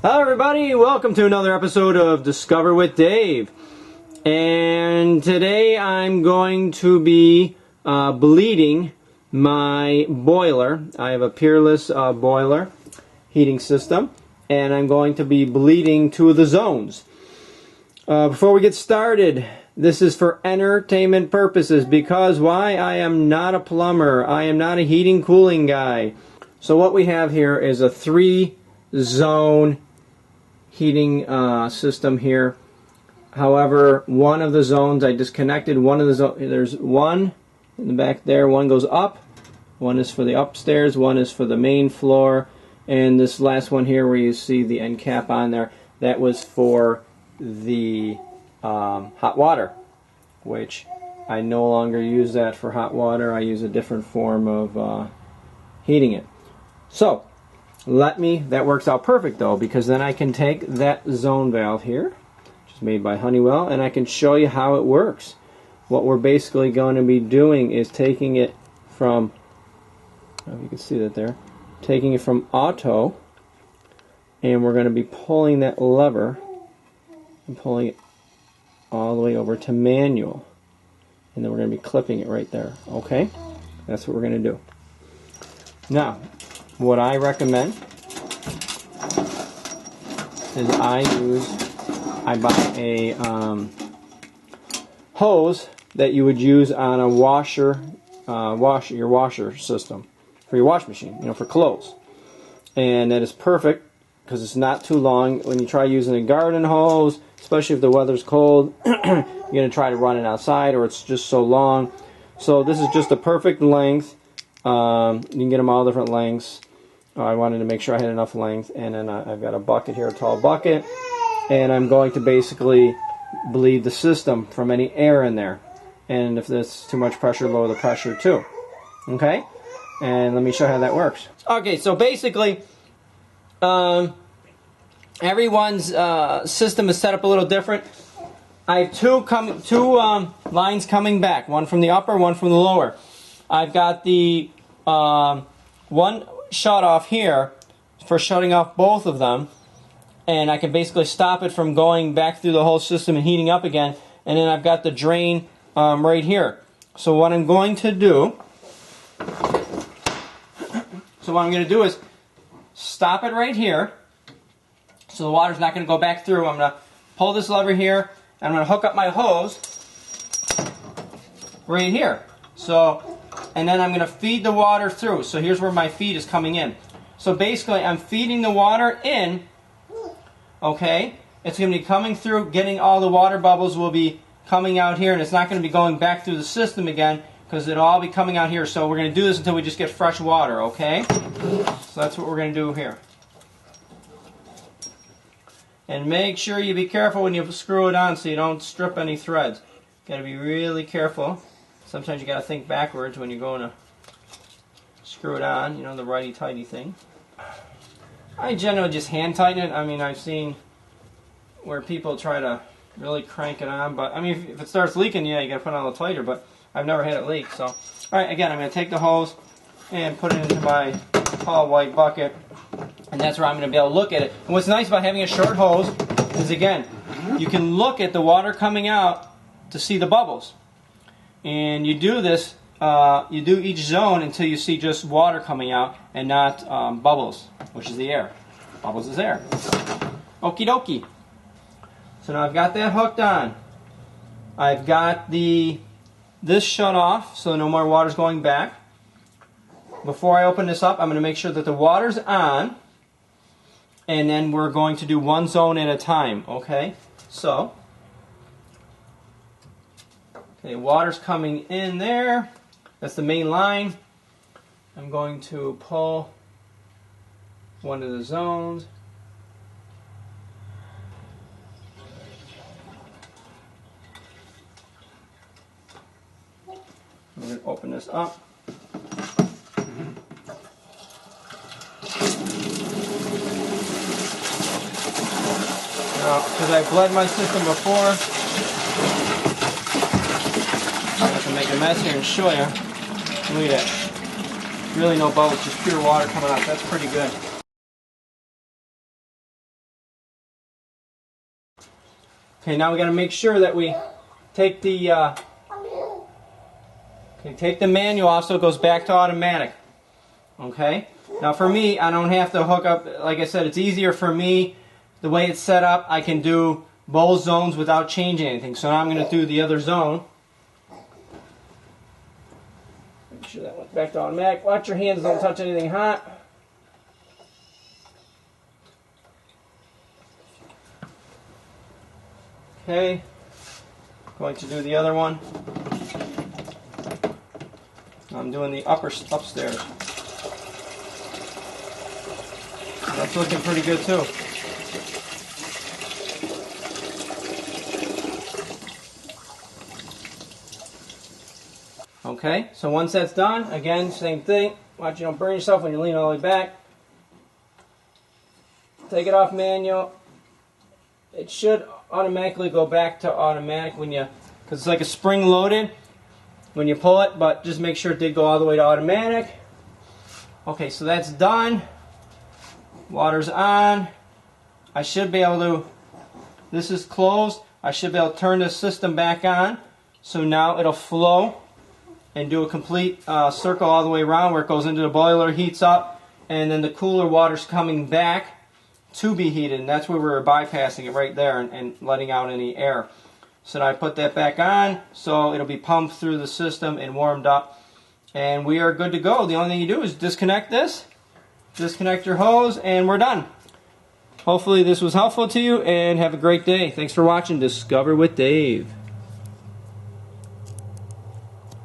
Hello everybody, welcome to another episode of Discover with Dave. And today I'm going to be bleeding my boiler. I have a Peerless boiler heating system, and I'm going to be bleeding two of the zones. Before we get started, this is for entertainment purposes, because why? I am not a plumber. I am not a heating cooling guy. So what we have here is a 3-zone heating system here. However, one of the zones I disconnected. One of the zones, there's one in the back there. One goes up. One is for the upstairs. One is for the main floor. And this last one here, where you see the end cap on there, that was for the hot water, which I no longer use that for hot water. I use a different form of heating it. So that works out perfect though, because then I can take that zone valve here, which is made by Honeywell, and I can show you how it works. What we're basically going to be doing is taking it from, I don't know if you can see that there, taking it from auto, and we're going to be pulling that lever and pulling it all the way over to manual, and then we're going to be clipping it right there. Okay, that's what we're going to do. Now, what I recommend is I buy a hose that you would use on a your washer system for your wash machine, for clothes. And that is perfect because it's not too long. When you try using a garden hose, especially if the weather's cold, you're going to try to run it outside, or it's just so long. So this is just a perfect length. You can get them all different lengths. I wanted to make sure I had enough length, and then I've got a bucket here, a tall bucket, and I'm going to basically bleed the system from any air in there. And if there's too much pressure, lower the pressure too. Okay? And let me show you how that works. Okay, so basically, everyone's system is set up a little different. I have two lines coming back, one from the upper, one from the lower. I've got the one shut off here for shutting off both of them, and I can basically stop it from going back through the whole system and heating up again. And then I've got the drain right here. So what I'm going to do is stop it right here, so the water's not going to go back through. I'm going to pull this lever here, and I'm going to hook up my hose right here. And then I'm going to feed the water through. So here's where my feed is coming in. So basically I'm feeding the water in. Okay, it's going to be coming through, getting all the water bubbles will be coming out here, and it's not going to be going back through the system again, because it'll all be coming out here. So we're going to do this until we just get fresh water, okay? So that's what we're going to do here. And make sure you be careful when you screw it on so you don't strip any threads. Got to be really careful. Sometimes you got to think backwards when you're going to screw it on, the righty-tighty thing. I generally just hand tighten it. I mean, I've seen where people try to really crank it on, but I mean, if it starts leaking, yeah, you got to put it on a little tighter, but I've never had it leak. So, all right, again, I'm going to take the hose and put it into my tall white bucket, and that's where I'm going to be able to look at it. And what's nice about having a short hose is, again, you can look at the water coming out to see the bubbles. And you do this, you do each zone until you see just water coming out and not bubbles, which is the air. Bubbles is air. Okie dokie. So now I've got that hooked on. I've got this shut off, so no more water's going back. Before I open this up, I'm going to make sure that the water's on, and then we're going to do one zone at a time, okay? So, okay, water's coming in there. That's the main line. I'm going to pull one of the zones. I'm going to open this up. Now, because I bled my system before, I have to make a mess here and show you. Look at that. Really no bubbles, just pure water coming out. That's pretty good. Okay, now we got to make sure that we take the take the manual off so it goes back to automatic. Okay. Now for me, I don't have to hook up. Like I said, it's easier for me the way it's set up. I can do both zones without changing anything. So now I'm going to do the other zone. Make sure that went back to automatic. Watch your hands, don't touch anything hot. Okay, going to do the other one. I'm doing the upstairs. That's looking pretty good too. Okay, so once that's done, again, same thing. Watch you don't burn yourself when you lean all the way back. Take it off manual. It should automatically go back to automatic when you, because it's like a spring loaded when you pull it, but just make sure it did go all the way to automatic. Okay, so that's done. Water's on. I should be able to, this is closed, I should be able to turn the system back on. So now it'll flow and do a complete circle all the way around where it goes into the boiler, heats up, and then the cooler water's coming back to be heated, and that's where we're bypassing it right there and letting out any air. So now I put that back on, so it'll be pumped through the system and warmed up, and we are good to go. The only thing you do is disconnect this, disconnect your hose, and we're done. Hopefully this was helpful to you, and have a great day. Thanks for watching Discover with Dave.